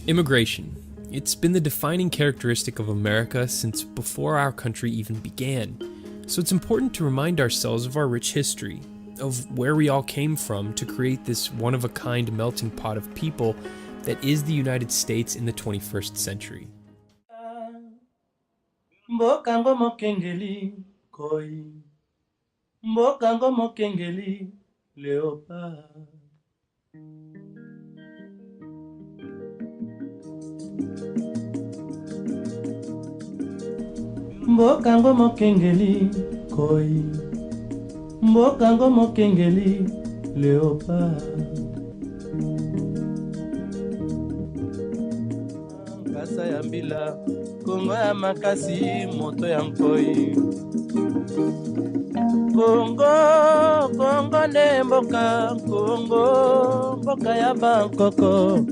Immigration. It's been the defining characteristic of America since before our country even began. So it's important to remind ourselves of our rich history, of where we all came from to create this one-of-a-kind melting pot of people that is the United States in the 21st century. Mbokango mokengeli koi, mbokango mokengeli leopard. Mbokango mokengeli koi, mbokango mokengeli leopard. Kasa ya mbila, Kongo ya makasi, moto ya nkoi. Kongo ne mboka, Kongo, mboka ya Bangkoko.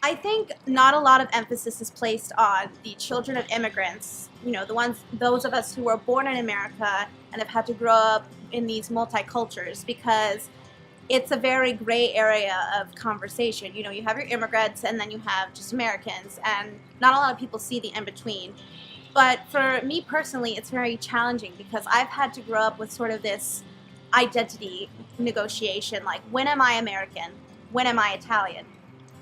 I think not a lot of emphasis is placed on the children of immigrants, those of us who were born in America and have had to grow up in these multicultures, because it's a very gray area of conversation. You have your immigrants and then you have just Americans, and not a lot of people see the in-between. But for me personally, it's very challenging because I've had to grow up with sort of this identity negotiation, like, when am I American? When am I Italian?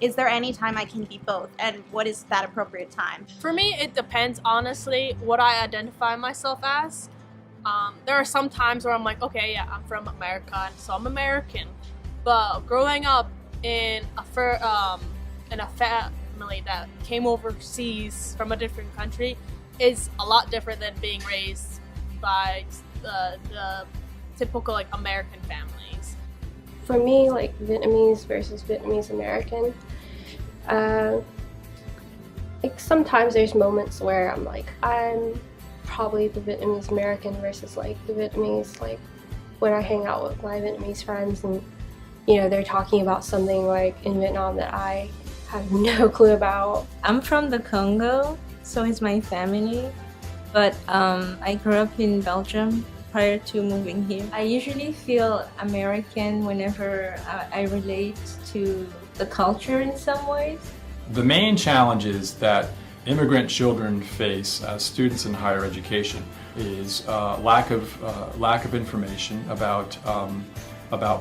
Is there any time I can be both? And what is that appropriate time? For me, it depends, honestly, what I identify myself as. There are some times where I'm like, okay, yeah, I'm from America, and so I'm American. But growing up in a family that came overseas from a different country is a lot different than being raised by the typical American families. For me, Vietnamese versus Vietnamese American, sometimes there's moments where I'm probably the Vietnamese American versus the Vietnamese, when I hang out with my Vietnamese friends and they're talking about something in Vietnam that I have no clue about. I'm from the Congo, so is my family, but I grew up in Belgium prior to moving here. I usually feel American whenever I relate to the culture in some ways. The main challenges that immigrant children face as students in higher education is lack of information about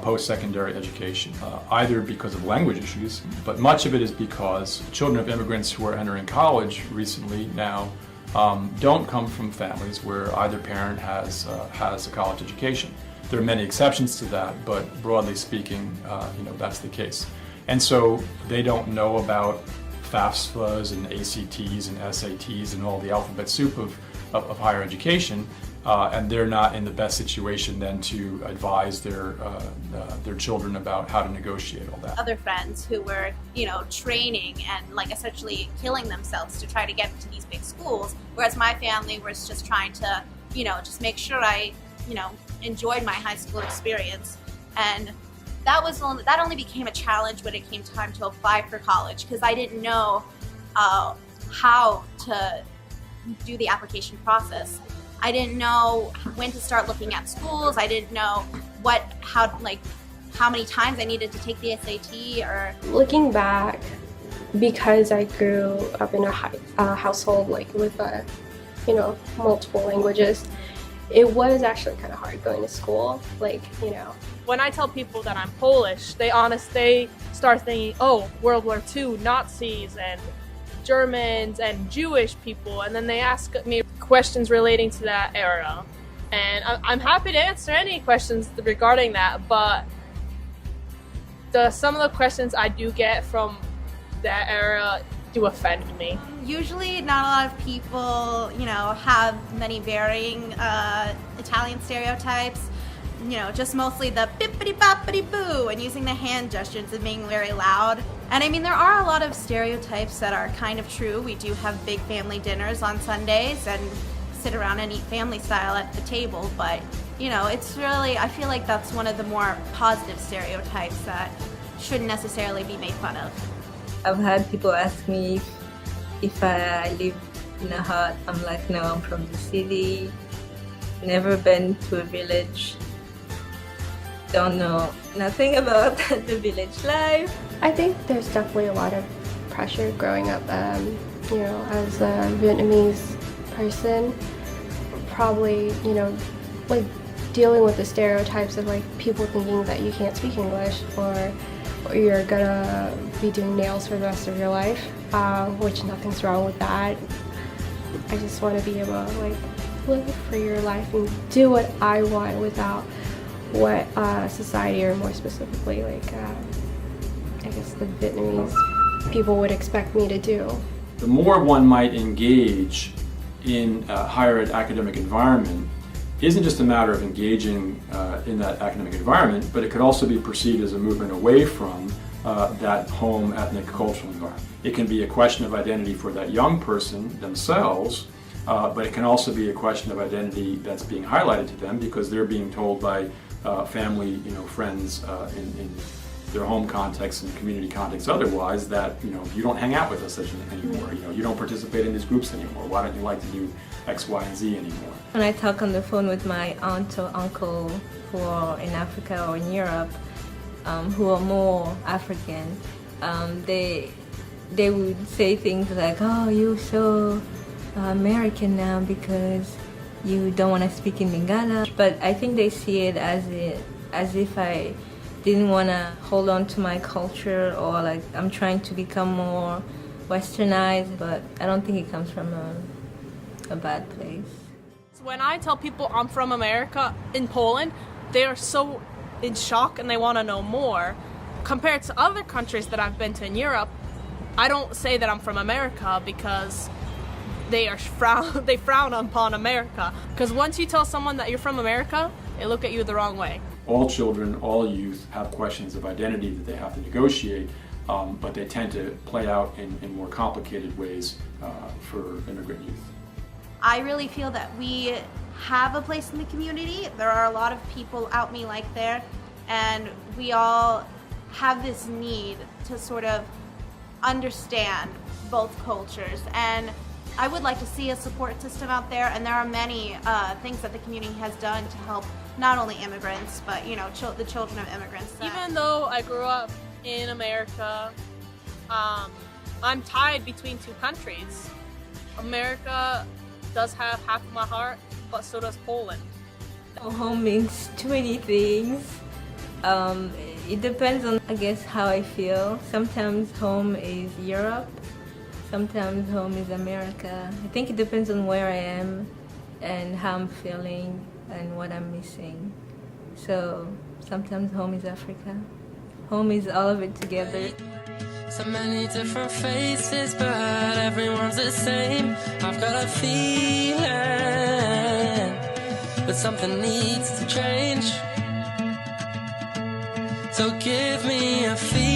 post-secondary education, either because of language issues, but much of it is because children of immigrants who are entering college recently now don't come from families where either parent has a college education. There are many exceptions to that, but broadly speaking, that's the case. And so they don't know about FAFSAs and ACTs and SATs and all the alphabet soup of higher education, and they're not in the best situation then to advise their children about how to negotiate all that. Other friends who were, training and essentially killing themselves to try to get into these big schools, whereas my family was just trying to, just make sure I, enjoyed my high school experience. And that only became a challenge when it came time to apply for college, because I didn't know how to do the application process. I didn't know when to start looking at schools. I didn't know how many times I needed to take the SAT. Or looking back, because I grew up in a household with multiple languages, it was actually kind of hard going to school. When I tell people that I'm Polish, they start thinking, oh, World War II, Nazis, and Germans, and Jewish people, and then they ask me questions relating to that era. And I'm happy to answer any questions regarding that, but some of the questions I do get from that era do offend me. Usually not a lot of people, have many varying Italian stereotypes. Just mostly the bippity boppity boo and using the hand gestures and being very loud. And I mean, there are a lot of stereotypes that are kind of true. We do have big family dinners on Sundays and sit around and eat family style at the table, but it's really, I feel like that's one of the more positive stereotypes that shouldn't necessarily be made fun of. I've had people ask me if I live in a hut. I'm like, no, I'm from the city. Never been to a village. don't know nothing about the village life. I think there's definitely a lot of pressure growing up, as a Vietnamese person. Probably, like dealing with the stereotypes of like people thinking that you can't speak English or you're gonna be doing nails for the rest of your life, which nothing's wrong with that. I just want to be able to like live a freer life and do what I want without what society, or more specifically like I guess the Vietnamese people would expect me to do. The more one might engage in a higher ed academic environment isn't just a matter of engaging in that academic environment, but it could also be perceived as a movement away from that home ethnic cultural environment. It can be a question of identity for that young person themselves, but it can also be a question of identity that's being highlighted to them because they're being told by family, friends in their home context and community context otherwise that, you don't hang out with us anymore, you don't participate in these groups anymore, why don't you like to do X, Y, and Z anymore? When I talk on the phone with my aunt or uncle who are in Africa or in Europe, who are more African, they would say things like, "Oh, you're so American now because you don't want to speak in Lingala." But I think they see it as if I didn't want to hold on to my culture, or like I'm trying to become more westernized, but I don't think it comes from a bad place. When I tell people I'm from America in Poland, they are so in shock and they want to know more. Compared to other countries that I've been to in Europe, I don't say that I'm from America because they frown upon America. Because once you tell someone that you're from America, they look at you the wrong way. All children, all youth have questions of identity that they have to negotiate, but they tend to play out in more complicated ways for immigrant youth. I really feel that we have a place in the community. There are a lot of people out me like there, and we all have this need to sort of understand both cultures. And I would like to see a support system out there, and there are many things that the community has done to help not only immigrants, but the children of immigrants. Even though I grew up in America, I'm tied between two countries. America does have half of my heart, but so does Poland. Home means too many things. It depends on, I guess, how I feel. Sometimes home is Europe, sometimes home is America. I think it depends on where I am and how I'm feeling and what I'm missing. So sometimes home is Africa. Home is all of it together. So many different faces, but everyone's the same. I've got a feeling that something needs to change. So give me a feeling.